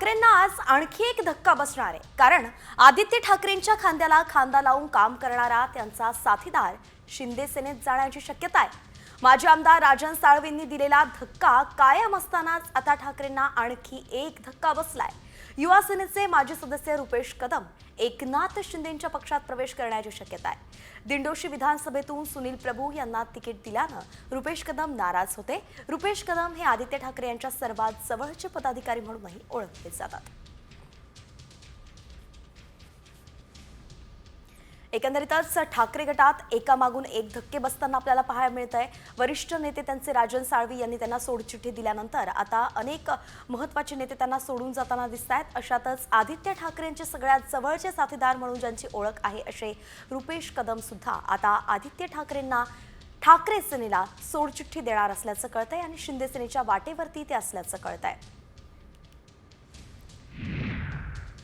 ठाकरेंना आज आणखी एक धक्का बसणार आहे, कारण आदित्य ठाकरेंच्या खांद्याला खांदा लावून काम करणारा त्यांचा साथीदार शिंदे सेनेत जाण्याची शक्यता आहे। माजी आमदार राजन साळवींनी दिलेला धक्का कायम असतानाच आता ठाकरेंना आणखी एक धक्का बसलाय। युवा सेनेचे माजी सदस्य रुपेश कदम एकनाथ शिंदेंच्या पक्षात प्रवेश करण्याची शक्यता आहे। दिंडोशी विधानसभेतून सुनील प्रभू यांना तिकीट दिल्यानं रुपेश कदम नाराज होते। रुपेश कदम हे आदित्य ठाकरे यांच्या सर्वात जवळचे पदाधिकारी म्हणूनही ओळखले जातात। एकंदरीतच ठाकरे गटात एकामागून एक धक्के बसताना आपल्याला पाहायला मिळतंय। वरिष्ठ नेते त्यांचे राजन साळवी यांनी त्यांना सोडचिठ्ठी दिल्यानंतर आता अनेक महत्त्वाचे नेते त्यांना सोडून जाताना दिसतायत। अशातच आदित्य ठाकरेंचे सगळ्यात जवळचे साथीदार म्हणून ज्यांची ओळख आहे असे रुपेश कदम सुद्धा आता आदित्य ठाकरेंना ठाकरे सेनेला सोडचिठ्ठी देणार असल्याचं कळतंय आणि शिंदे सेनेच्या वाटेवरती ते असल्याचं कळतंय।